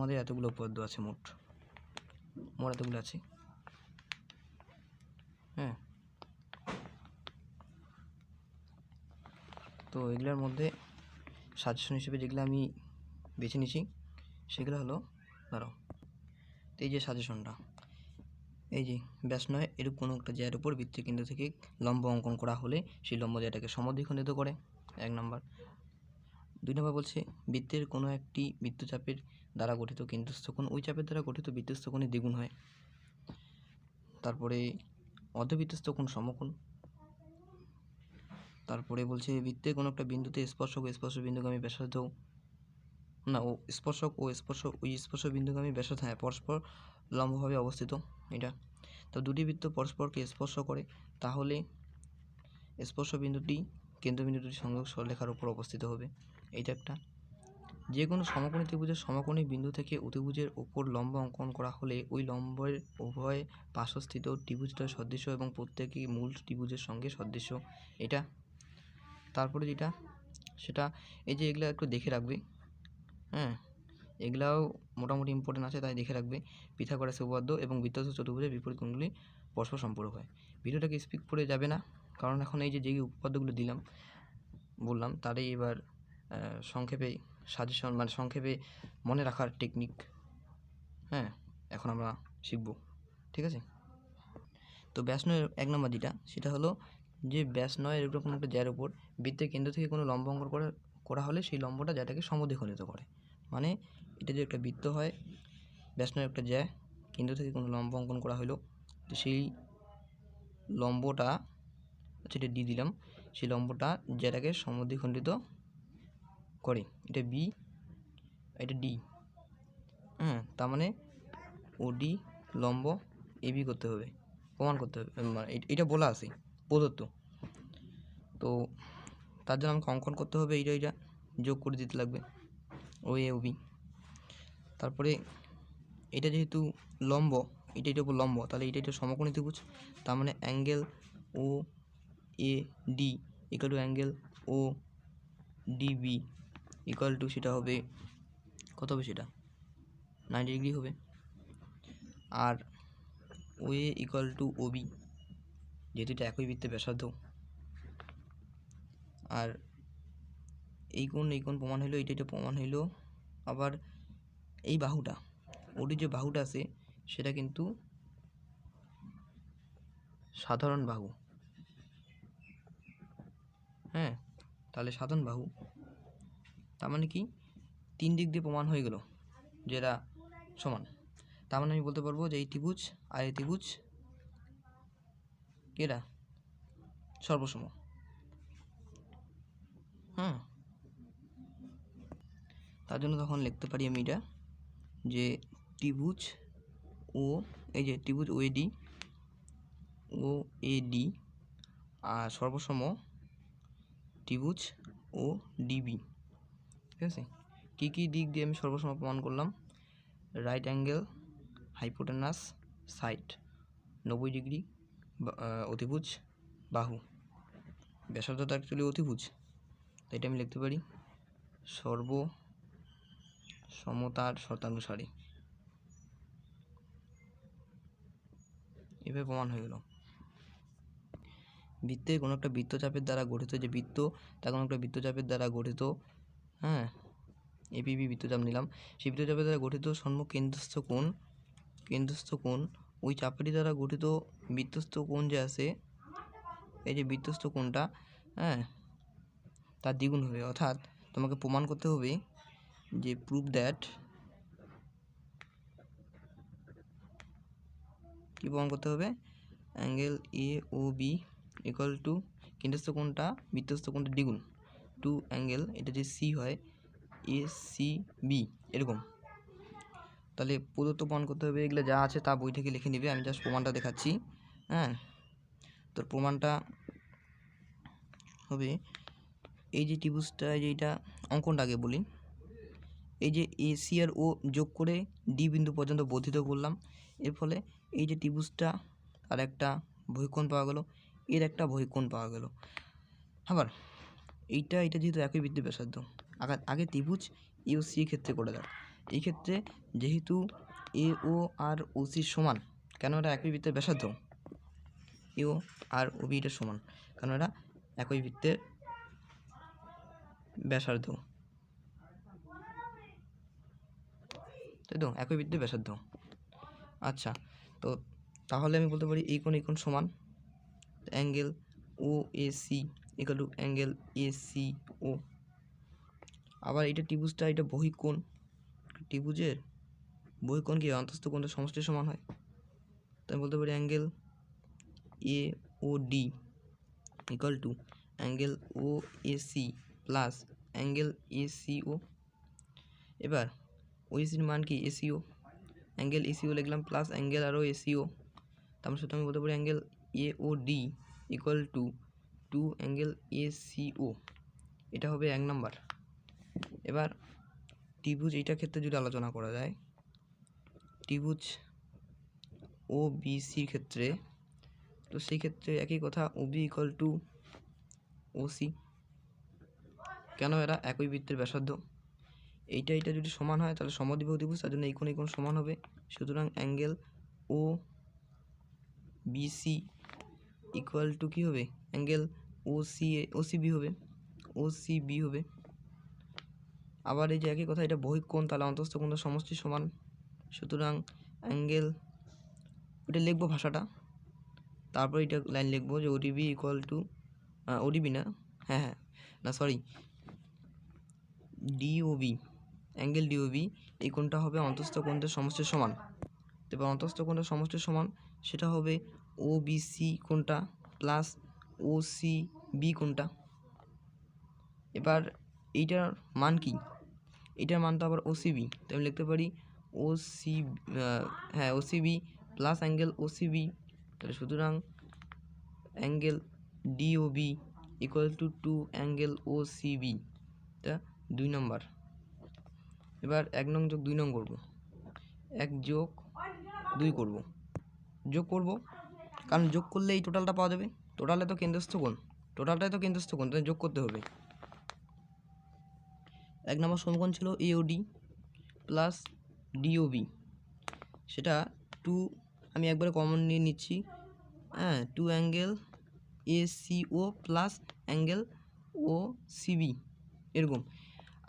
আমাদের এতগুলো উপপাদ্য আছে, মোট এতগুলো আছে। হ্যাঁ, তো এগুলোর মধ্যে সাজেশন হিসেবে যেগুলো আমি বেছে নিয়েছি সেগুলো হলো, ধরো এই যে সাজেশনটা, এই যে ব্যাস নয় এরূপ কোনো একটা জ্যায়ের উপর বৃত্তের কেন্দ্র থেকে লম্ব অঙ্কন করা হলে সেই লম্ব জ্যাটাকে সমদ্বিখণ্ডিত করে, 1 নম্বর। 2 নম্বর বলছে বৃত্তের কোনো একটি বৃত্তচাপের দ্বারা গঠিত কেন্দ্রস্থ কোণ ওই চাপের দ্বারা গঠিত বৃত্তস্থ কোণের দ্বিগুণ হয়। তারপরে অর্ধবৃত্তস্থ কোণ সমকোণ। তারপরে বলছে বৃত্তের কোনো একটা বিন্দুতে স্পর্শক ও স্পর্শ বিন্দুগামী ব্যাসার্ধ না ও স্পর্শক ও ওই স্পর্শ বিন্দুগামী ব্যাসার্ধ পরস্পর লম্বভাবে অবস্থিত। এটা তো দুটি বৃত্ত পরস্পরকে স্পর্শ করে তাহলে স্পর্শ বিন্দুটি কেন্দ্রবিন্দু দুটি সংযোগ সরলরেখার উপর অবস্থিত হবে। এইটা একটা। যে কোনো সমকোণী ত্রিভুজের সমকোণী বিন্দু থেকে অতিভুজের ওপর লম্ব অঙ্কন করা হলে ওই লম্বের উভয় পার্শ্বস্থিত ত্রিভুজদ্বয় সদৃশ্য এবং প্রত্যেকই মূল ত্রিভুজের সঙ্গে সদৃশ্য। এটা। তারপরে যেটা সেটা এই যে এগুলো একটু দেখে রাখবে। হ্যাঁ, এগুলাও মোটামুটি ইম্পর্টেন্ট আছে, তাই দেখে রাখবে। পিথাগোরাসের উপপাদ্য এবং বৃত্তস্থ চতুর্ভুজের বিপরীত কোণগুলি পরস্পর সম্পূরক হয়। ভিডিওটাকে স্কিপ করে যাবে না, কারণ এখন এই যে যেই উপপাদ্যগুলো বললাম তারই এবার সংক্ষেপে সাজেশন, মানে সংক্ষেপে মনে রাখার টেকনিক, হ্যাঁ, এখন আমরা শিখব। ঠিক আছে? তো ব্যাস নয়ের 1 নম্বর যেটা সেটা হলো যে ব্যাস নয় এরকম কোনো একটা জ্যার উপর বৃত্তের কেন্দ্র থেকে কোনো লম্ব অঙ্কন করা হলে সেই লম্বটা জ্যাটাকে সমদ্বিখণ্ডিত করে। মানে এটা যে একটা বৃত্ত হয়, ব্যাস নয়ের একটা জ্যা, কেন্দ্র থেকে কোনো লম্ব অঙ্কন করা হলো, তো সেই লম্বটা, সেটা ডি দিলাম, সেই লম্বটা জ্যাটাকে সমদ্বিখণ্ডিত করে। এটা বি, এটা ডি। হ্যাঁ, তার মানে ওডি লম্ব এবি করতে হবে, প্রমাণ করতে হবে, এটা বলা আছে প্রদত্ত। তো তার জন্য আমাকে অঙ্কন করতে হবে, এইটা যোগ করে দিতে লাগবে ও এ ও বি। তারপরে এটা যেহেতু লম্ব, এটা উপর লম্ব, তাহলে এটা সমকোণী ত্রিভুজ, তার মানে angle O A D equal to angle O D B equal to, সেটা হবে কত হবে, সেটা 90 ডিগ্রি হবে। আর O A equal to O B, যেহেতু এটা একই বৃত্তের ব্যাসার্ধ। আর এই কোণ প্রমাণ হইলো, এটা প্রমাণ হইলো। আবার এই বাহুটা, ওটির যে বাহুটা আছে সেটা কিন্তু সাধারণ বাহু। হ্যাঁ, তাহলে সাধারণ বাহু, তার মানে কি 3 দিক দিয়ে প্রমাণ হয়ে গেল যেটা সমান। তার মানে আমি বলতে পারবো যে এই ত্রিভুজ আর এই ত্রিভুজ এরা সর্বসম। হ্যাঁ, তার জন্য তখন লিখতে পারি আমি এটা যে ত্রিভুজ ও এই যে ত্রিভুজ ও এ ডি আর সর্বসম ত্রিভুজ ও ডিবি। ঠিক আছে? কী কী দিক দিয়ে আমি সর্বসম প্রমাণ করলাম? Right angle, hypotenuse, side, 90 degree, অতিভুজ, বাহু, ব্যাসার্ধ তো অ্যাকচুয়ালি অতিভুজ, তাই এটা আমি লিখতে পারি সর্বসমতার শর্তানুসারে। এভাবে প্রমাণ হয়ে গেল। বৃত্তের কোনো একটা বৃত্তচাপের দ্বারা গঠিত যে বৃত্ত, তা কোনো একটা বৃত্তচাপের দ্বারা গঠিত, হ্যাঁ, এপিবি বৃত্তচাপ নিলাম, সেই বৃত্তচাপের দ্বারা গঠিত সম্মুখ কেন্দ্রস্থ কোণ ওই চাপের দ্বারা গঠিত বৃত্তস্থ কোণ যে আছে, এই যে বৃত্তস্থ কোণটা, হ্যাঁ, তার দ্বিগুণ হবে। অর্থাৎ তোমাকে প্রমাণ করতে হবে যে প্রুভ দ্যাট, কি প্রমাণ করতে হবে? Angle A O B equal to কেন্দ্রস্থ কোণটা বৃত্তস্থ কোণটা দ্বিগুণ, টু অ্যাঙ্গেল, এটা যে সি হয় এ সি বি, এরকম। তাহলে প্রদত্ত প্রমাণ করতে হবে। এগুলো যা আছে তা বই থেকে লিখে নেবে, আমি জাস্ট প্রমাণটা দেখাচ্ছি। হ্যাঁ, তোর প্রমাণটা হবে এই যে ত্রিভুজটা, যেটা অঙ্কনটা আগে বলি, এই যে এ সি আর ও যোগ করে ডি বিন্দু পর্যন্ত বর্ধিত করলাম, এর ফলে এই যে ত্রিভুজটা আর একটা বহিঃকোণ পাওয়া গেল, এর একটা বহিঃকোণ পাওয়া গেল। আবার এটা যেহেতু একই বৃত্তের ব্যাসার্ধ, আগে ত্রিভুজ ইউ সি ক্ষেত্রে করে দেয়, এই ক্ষেত্রে যেহেতু এ ও আর ও সি সমান, কেন এটা একই বৃত্তের ব্যাসার্ধ, এ ও আর ও বি এটা সমান কারণ এটা একই বৃত্তের ব্যাসার্ধ, তাই তো, একই বৃত্তের ব্যাসার্ধ। আচ্ছা, তো তাহলে আমি বলতে পারি এই কোণ সমান angle O A C equal to angle A C O. আবার এটা ত্রিভুজটা, এটা বহিঃকোণ, ত্রিভুজের বহিঃকোণ কি অন্তস্থ কোণের সমষ্টির সমান হয়, তাই বলতে পারি angle A O D equal to angle O A C plus angle A C O. এবার ও এ সির মান কি এসিও, অ্যাঙ্গেল এসিও লিখলাম প্লাস অ্যাঙ্গেল আরও এসিও, তার সাথে আমি বলতে পারি angle A O D equal to angle A C O. এটা হবে 1 নম্বর। এবার ত্রিভুজ এইটার ক্ষেত্রে যদি আলোচনা করা যায়, ত্রিভুজ ও বি সির ক্ষেত্রে, তো সেই ক্ষেত্রে একই কথা, O B equal to O C, কেন এরা একই বৃত্তের ব্যাসার্ধ। এইটা যদি সমান হয় তাহলে সমদ্বিবাহু ত্রিভুজ, তার জন্য এই কোণ সমান হবে। সুতরাং angle O B C equal to কী হবে, অ্যাঙ্গেল ও সি বি হবে, ও সি বি হবে। আবার এই যে একই কথা, এটা বহিঃকোণ, তাহলে অন্তস্থ কোণের সমষ্টি সমান। সুতরাং অ্যাঙ্গেল, এটা লিখবো ভাষাটা, তারপর এটা লাইন লিখবো যে ওডিবি ইকুয়াল টু, ওডিবি না, সরি, ডিওবি, অ্যাঙ্গেল ডিওবি, এই কোণটা হবে অন্তস্থ কোণের সমষ্টির সমান। এবার অন্তস্থ কোণের সমষ্টির সমান সেটা হবে ও বি সি কোণটা প্লাস ও সি বি কোণটা। এবার এইটার মান কি, এটার মান তো আবার ও সি বি, তাই আমি লিখতে পারি O C, O C B plus angle O C B. তাহলে সুতরাং angle D O B equal to angle O C B, এটা 2 নম্বর। এবার 1 নং যোগ 2 নং করবো, 1 যোগ 2 করবো, যোগ করব, কারণ যোগ করলে এই টোটালটা পাওয়া যাবে, টোটালটাই তো কেন্দ্রস্থ কোণ, তাই যোগ করতে হবে। 1 নম্বর সমীকরণ ছিল এওডি প্লাস ডিওবি, সেটা 2, আমি একবারে কমন নিয়ে নিচ্ছি, 2 angle A C O plus angle O C B এরকম।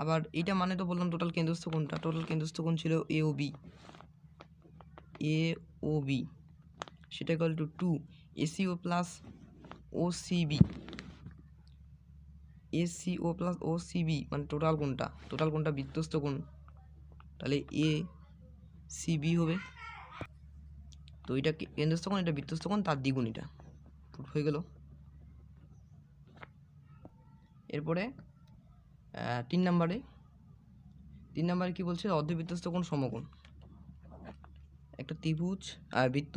আবার এইটা মানে তো বললাম টোটাল কেন্দ্রস্থ কোণটা, টোটাল কেন্দ্রস্থ কোণ ছিল এওবি, সেটা equal to 2 A C O plus O C B, A C O plus O C B মানে টোটাল কোণটা বৃত্তস্থ কোণ, তাহলে এ সিবি হবে। তো এটা কেন্দ্রস্থ কোণ, এটা বৃত্তস্থ কোণ, তার দ্বিগুণ, এটা হয়ে গেল। এরপরে 3 নম্বরে কি বলছে, অর্ধবৃত্তস্থ কোণ সমকোণ। একটা ত্রিভুজ বৃত্ত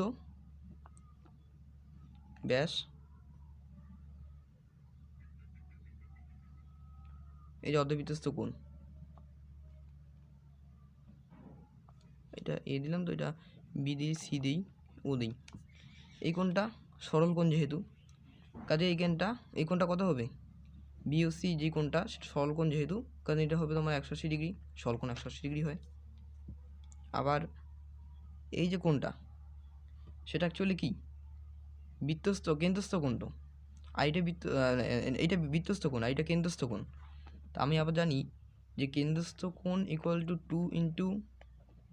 ব্যাস, এই যে অর্ধবৃত্তস্থ কোণ, এটা এ দিলাম, তো এটা বি দিই, সি দিই, ও দিই। এই কোণটা সরল কোণ যেহেতু, কাজে এই কোণটা কত হবে, বি ও সি, যে কোণটা সরল কোণ যেহেতু, কারণ এটা হবে তোমার 180 ডিগ্রি, সরল কোণ 180 ডিগ্রি হয়। আবার এই যে কোণটা, সেটা অ্যাকচুয়ালি কি কেন্দ্রস্থ কোণ, তো আর এইটা বৃত্তস্থ কোণ, আর এটা কেন্দ্রস্থ কোণ। তা আমি আবার জানি যে কেন্দ্রস্থ কোণ ইকুয়াল টু 2 ইন্টু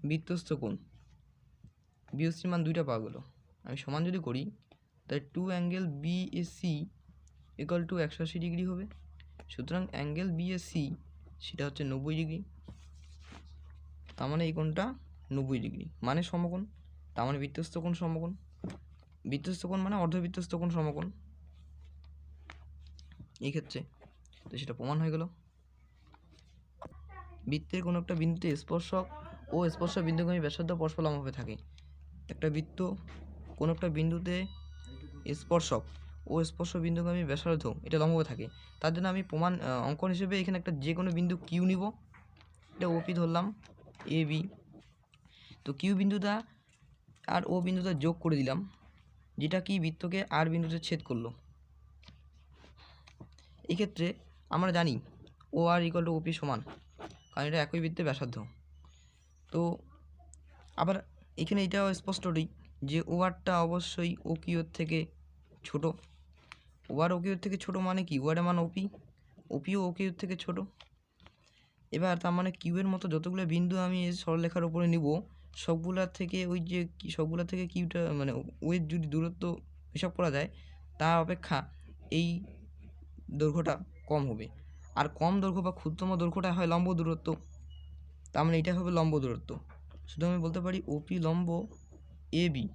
বৃত্তস্থ কোণ, বিওসির মান 2টা পাওয়া গেলো। আমি সমান যদি করি তাহলে 2 angle B A C equal to 180 degree হবে। সুতরাং অ্যাঙ্গেল বি এ সি সেটা হচ্ছে 90 ডিগ্রি, তার মানে এই কোণটা 90 ডিগ্রি মানে সমকোণ, তার মানে বৃত্তস্থ কোণ সমকোণ, বৃত্তস্থ কোণ মানে অর্ধবৃত্তস্থ কোণ সমকোণ এই ক্ষেত্রে। তো সেটা প্রমাণ হয়ে গেল। বৃত্তের কোনো একটা বিন্দুতে স্পর্শক ও স্পর্শ বিন্দুগামী ব্যাসার্ধ পরস্পর লম্বভাবে থাকে। একটা বৃত্ত কোনো একটা বিন্দুতে স্পর্শক ও স্পর্শ বিন্দুগামী ব্যাসার্ধ এটা লম্বভাবে থাকে, তার জন্য আমি প্রমাণ অঙ্কন হিসেবে এখানে একটা যে কোনো বিন্দু কিউ নিব, এটা ওপি ধরলাম এ বি, তো কিউ বিন্দুটা আর ও বিন্দুটা যোগ করে দিলাম, যেটা কি বৃত্তকে আর বিন্দুতে ছেদ করলো। এই ক্ষেত্রে আমরা জানি ও আর ইকুয়াল টু ওপি সমান, কারণ এটা একই বৃত্তের ব্যাসার্ধ। তো আবার এখানে এটাও স্পষ্টই যে ওয়ারটা অবশ্যই ও কিউর থেকে ছোট। ওয়ার ও কিউর থেকে ছোট মানে কি, ওয়ারের মান ওপি, ওপিও ও কিউর থেকে ছোট। এবার তার মানে কিউয়ের মতো যতগুলো বিন্দু আমি এই সরলরেখার উপরে নিব সবগুলার থেকে ওই যে সবগুলা থেকে কিউটা মানে ওয়ের যদি দূরত্ব হিসাব করা যায় তার অপেক্ষা এই দৈর্ঘ্যটা কম হবে। আর কম দৈর্ঘ্য বা ক্ষুদ্রতম দৈর্ঘ্যটা হয় লম্ব দূরত্ব, তার মানে এটা হবে লম্ব দূরত্ব। শুধু আমি বলতে পারি ওপি লম্ব এ বি,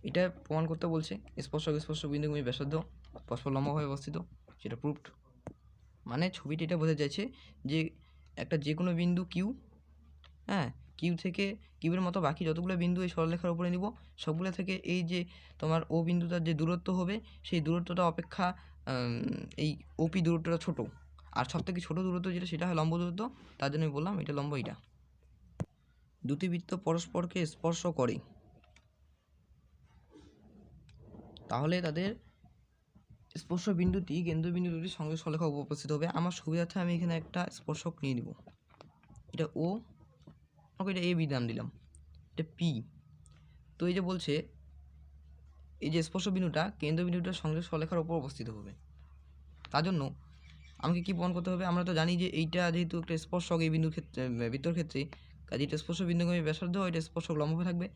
এটা প্রমাণ করতে বলছে। স্পর্শক বিন্দুভূমি ব্যাসার্ধ পরস্পর লম্বভাবে অবস্থিত, সেটা প্রুফড। মানে ছবিটি এটা বোঝা যাচ্ছে যে একটা যে কোনো বিন্দু কিউ, হ্যাঁ, কিউ থেকে কিউয়ের মতো বাকি যতগুলো বিন্দু এই সরলরেখার উপরে নিব সবগুলো থেকে এই যে তোমার ও বিন্দুটার যে দূরত্ব হবে সেই দূরত্বটা অপেক্ষা এই ওপি দূরত্বটা ছোট। আর সবথেকে ছোট দূরত্ব যেটা সেটা হয় লম্ব দূরত্ব, তার জন্য আমি বললাম এটা লম্ব। এটা দুটি বৃত্ত পরস্পরকে স্পর্শ করে তাহলে তাদের স্পর্শ বিন্দুটি কেন্দ্রবিন্দু দুটির সঙ্গে সরলরেখা উপস্থিত হবে। আমার সুবিধার্থে আমি এখানে একটা স্পর্শক নিয়ে নিব, এটা ও, ওকে এটা এ বি নাম দিলাম, এটা পি। তো এই যে বলছে এই যে স্পর্শ বিন্দুটা কেন্দ্রবিন্দুটার সঙ্গে সরলরেখার উপর অবস্থিত হবে, তার জন্য আমাকে কি প্রমাণ করতে হবে? আমরা তো জানি যে এইটা যেহেতু একটা স্পর্শক এই বিন্দুর ক্ষেত্রে বৃত্তর ক্ষেত্রে, কাজে এটা স্পর্শ বিন্দুগামী ব্যাসার্ধ, এটা স্পর্শক লম্ব থাকবে,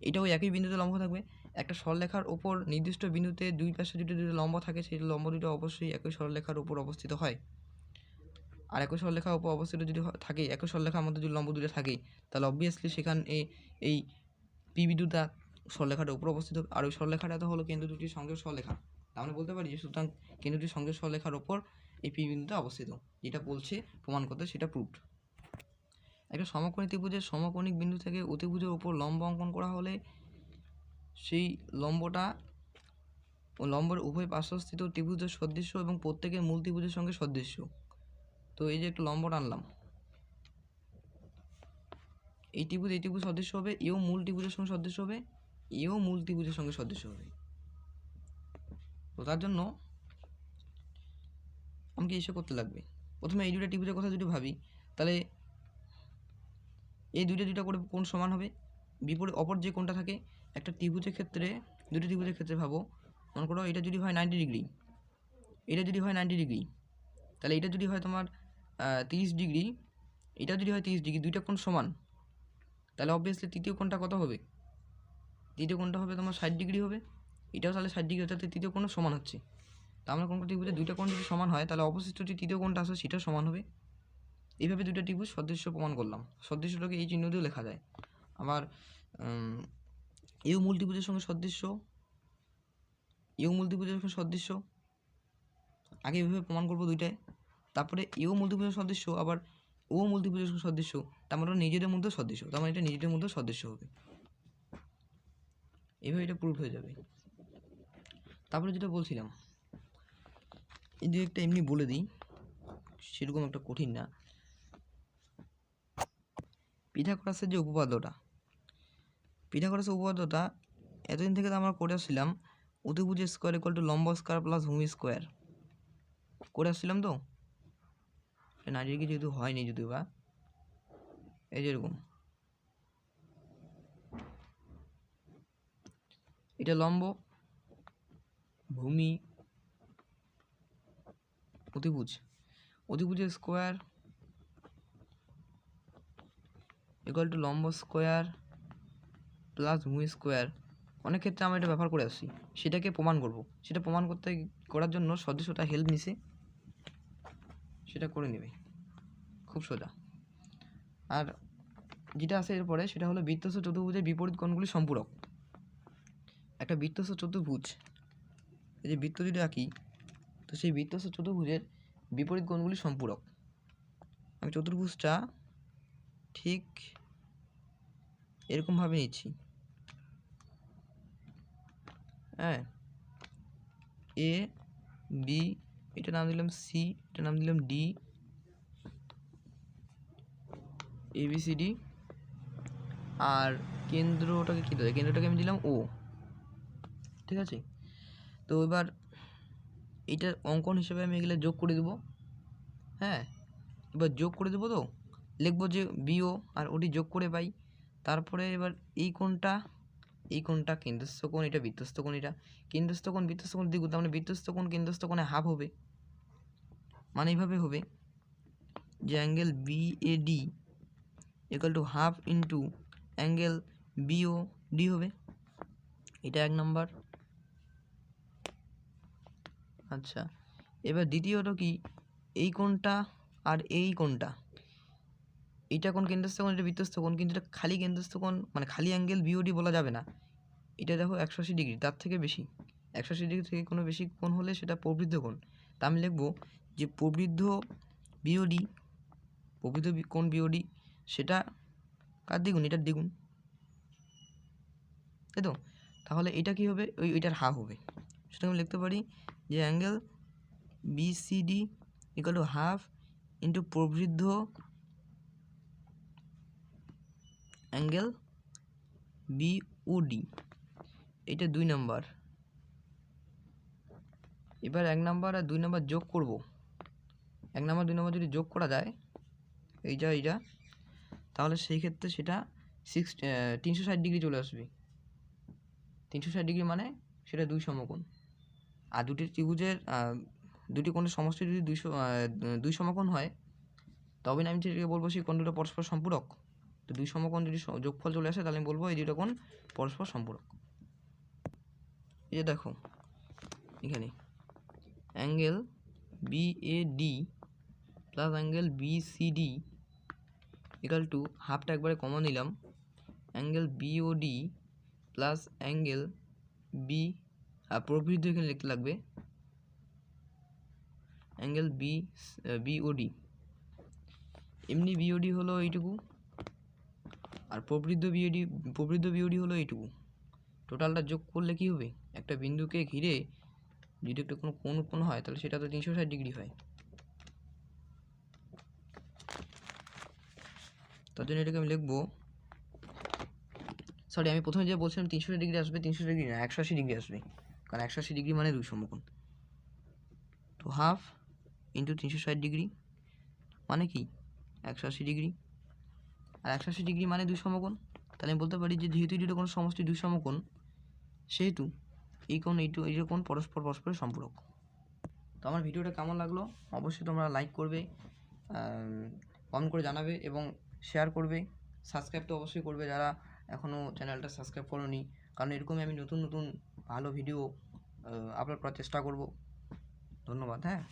এটাও একই বিন্দুতে লম্ব থাকবে। একটা সরলরেখার ওপর নির্দিষ্ট বিন্দুতে দুই পাশে যদি দুটো লম্ব থাকে সেই লম্ব দুটো অবশ্যই একই সরলরেখার উপর অবস্থিত হয়। আর একই সরলরেখার উপর অবস্থিত যদি থাকে, একই সরলরেখার মধ্যে যদি লম্ব দুটো থাকে তাহলে অবভিয়াসলি সেখানে এই পি বিন্দুটা সরলরেখাটার উপর অবস্থিত হবে। আর ওই সরলরেখাটা তো হলো কেন্দ্র দুটির সংযোগ সরলরেখা, আমরা বলতে পারি যে সুতরাং কেন্দ্র দুটির সংযোগ সরলরেখার ওপর এই পি বিন্দুটা অবস্থিত। যেটা বলছে প্রমাণ করতে সেটা প্রুফড। একটা সমকোণী ত্রিভুজের সমকোণিক বিন্দু থেকে অতিভুজের উপর লম্ব অঙ্কন করা হলে সেই লম্বটা ও লম্বের উভয় পার্শ্বস্থিত ত্রিভুজের সদৃশ্য এবং প্রত্যেকের মূল ত্রিভুজের সঙ্গে সদৃশ্য। তো এই যে একটা লম্ব টানলাম, এই ত্রিভুজ সদৃশ্য হবে, এও মূল ত্রিভুজের সঙ্গে সদৃশ্য হবে, এও মূল ত্রিভুজের সঙ্গে সদৃশ্য হবে। তো তার জন্য আমাকে এসে করতে লাগবে। প্রথমে এই দুটো ত্রিভুজের কথা যদি ভাবি তাহলে এই দুইটা করে কোণ সমান হবে। বিপরীত অপর যে কোণটা থাকে একটা ত্রিভুজের ক্ষেত্রে, দুটি ত্রিভুজের ক্ষেত্রে ভাবো, মনে করো এটা যদি হয় 90 ডিগ্রি, এটা যদি হয় 90 ডিগ্রি, তাহলে এটা যদি হয় তোমার 30 ডিগ্রি, এটা যদি হয় 30 ডিগ্রি, দুইটা কোণ সমান, তাহলে অবভিয়াসলি তৃতীয় কোণটা কত হবে? তৃতীয় কোণটা হবে তোমার 60 ডিগ্রি হবে। এটাও তাহলে 60 ডিগ্রি, অর্থাৎ তৃতীয় কোণও সমান হচ্ছে। তা আমরা কোন ত্রিভুজে দুইটা কোণ যদি সমান হয় তাহলে অবশিষ্ট যে তৃতীয় কোণটা আছে সেটাও সমান হবে। এইভাবে দুইটা ত্রিভুজ সদৃশ্য প্রমাণ করলাম। সদৃশ্যটাকে এই চিহ্ন দিয়েও লেখা যায়। আবার এও মূল ত্রিভুজের সঙ্গে সদৃশ্য, এও মূল ত্রিভুজের সঙ্গে সদৃশ্য, আগে এভাবে প্রমাণ করবো দুইটায়। তারপরে এও মূল ত্রিভুজের সদৃশ্য, আবার ও মূল ত্রিভুজের সঙ্গে সদৃশ্য, তার মানে নিজেদের মধ্যে সদৃশ্য, তার মানে এটা নিজেদের মধ্যে সদৃশ্য হবে। এভাবে এটা প্রুফ হয়ে যাবে। তারপরে যেটা বলছিলাম, এই যে একটা এমনি বলে দিই, সেরকম একটা কঠিন না। পিথাগোরাসের যে উপপাদ্যটা, পিথাগোরাসের উপপাদ্যটা এতদিন থেকে তো আমরা করে আসছিলাম, অতিভুজ স্কোয়ার ইকুয়াল টু লম্ব স্কোয়ার প্লাস ভূমি স্কোয়ার করে আসছিলাম। তো 90 ডিগ্রি যেহেতু হয়নি যদিও বা, এই যেরকম এটা লম্ব, ভূমি, অতিভুজের স্কোয়ার ইকুয়াল টু লম্ব স্কোয়ার প্লাস ভূমি স্কোয়ার। অনেক ক্ষেত্রে আমরা এটা ব্যবহার করে আসছি, সেটাকে প্রমাণ করব। সেটা প্রমাণ করার জন্য সদৃশ্যটা হেল্প নিছে, সেটা করে নেবে, খুব সোজা। আর যেটা আছে এরপরে সেটা হলো বৃত্তস্থ চতুর্ভুজের বিপরীত কোণগুলি সম্পূরক। একটা বৃত্তস্থ চতুর্ভুজ, এই যে বৃত্ত যদি আঁকি, তো সেই বৃত্তস্থ চতুর্ভুজের বিপরীত কোণগুলি সম্পূরক। আমি চতুর্ভুজটা ঠিক এরকমভাবে নিচ্ছি, হ্যাঁ, এ বি, এটা নাম দিলাম সি, এটা নাম দিলাম D, A B C D, আর কেন্দ্রটাকে কী দেবে? কেন্দ্রটাকে আমি দিলাম ও, ঠিক আছে। তো এবার এইটার অঙ্কন হিসেবে আমি এগুলো যোগ করে দেবো, হ্যাঁ, এবার যোগ করে দেবো। তো লিখবো যে বিও আর ওডি যোগ করে পাই। তারপরে এবার এই কোণটা কেন্দ্রস্থ কোণ, এটা বৃত্তস্থ কোণ, এটা কেন্দ্রস্থ কোণ বৃত্তস্থ কোণ দ্বিগুণ, তার মানে বৃত্তস্থ কোণ কেন্দ্রস্থ কোণে হাফ হবে। মানে এইভাবে হবে যে angle BAD equal to half into angle BOD হবে। এটা 1 নম্বর। আচ্ছা, এবার দ্বিতীয়ত কি, এই কোণটা আর এই কোণটা, এটা কোণ কেন্দ্রস্থ কোণ, এটা বৃত্তস্থ কোণ, কিন্তু এটা খালি কেন্দ্রস্থ কোণ, মানে খালি অ্যাঙ্গেল বিওডি বলা যাবে না। এটা দেখো 180 ডিগ্রি, তার থেকে বেশি, 180 ডিগ্রি থেকে কোনো বেশি কোণ হলে সেটা প্রবৃদ্ধ কোণ। তা আমি লিখবো যে প্রবৃদ্ধ কোণ বিওডি সেটা কার দ্বিগুণ, এটার দ্বিগুণ, তাই তো? তাহলে এটা কি হবে, ওইটার হাফ হবে। সেটা আমি লিখতে পারি যে angle BCD equal to half into প্রবৃদ্ধ অ্যাঙ্গেল বিওডি। এটা 2 নম্বর। এবার 1 নম্বর আর 2 নম্বর যোগ করব। 1 নম্বর 2 নম্বর যদি যোগ করা যায় এইটা, তাহলে সেই ক্ষেত্রে সেটা 360 ডিগ্রি চলে আসবে। 360 ডিগ্রি মানে সেটা 2 সমকোণ। আর দুটি ত্রিভুজের দুটি কোণের সমষ্টি যদি 2 সমকোণ হয়, তবে না আমি সেটাকে বলবো সেই কোণ দুটো পরস্পর সম্পূরক। তো 2 সমকোণ যদি যোগফল চলে আসে, তাহলে আমি বলবো এই দুটো কোণ পরস্পর সম্পূরক। এই যে দেখো এখানে angle BAD plus angle BCD equal to হাফটা একবারে কমন নিলাম, অ্যাঙ্গেল বিওডি প্লাস অ্যাঙ্গেল প্রবৃদ্ধ এখানে লিখতে লাগবে অ্যাঙ্গেল বিওডি। এমনি বিওডি হলো এইটুকু, আর প্রবৃদ্ধ বিওডি হলো এইটুকু। টোটালটা যোগ করলে কি হবে, একটা বিন্দুকে ঘিরে যদি একটা কোনো কোণ উৎপন্ন হয়, তাহলে সেটা তো 360 ডিগ্রি হয়। তার জন্য এটাকে আমি লিখবো, সরি আমি প্রথমে যে বলছিলাম 360 ডিগ্রি আসবে, 360 ডিগ্রি না, 180 ডিগ্রি আসবে, কারণ 180 ডিগ্রি মানে 2 সমকোণ। তো হাফ ইন্টু 360 ডিগ্রি মানে কি 180 ডিগ্রি, আর 180 ডিগ্রি মানে 2 সমকোণ। তাহলে আমি বলতে পারি যে যেহেতু এটা কোনো সমষ্টি 2 সমকোণ, সেহেতু এই কোণ এই কোণ পরস্পরের সম্পূরক। তো আমার ভিডিওটা কেমন লাগলো অবশ্যই তোমরা লাইক করবে, কমেন্ট করে জানাবে এবং শেয়ার করবে। সাবস্ক্রাইব তো অবশ্যই করবে যারা এখনও চ্যানেলটা সাবস্ক্রাইব করোনি, কারণ এরকমই আমি নতুন ভালো ভিডিও আপলোড করার চেষ্টা করব। ধন্যবাদ। হ্যাঁ।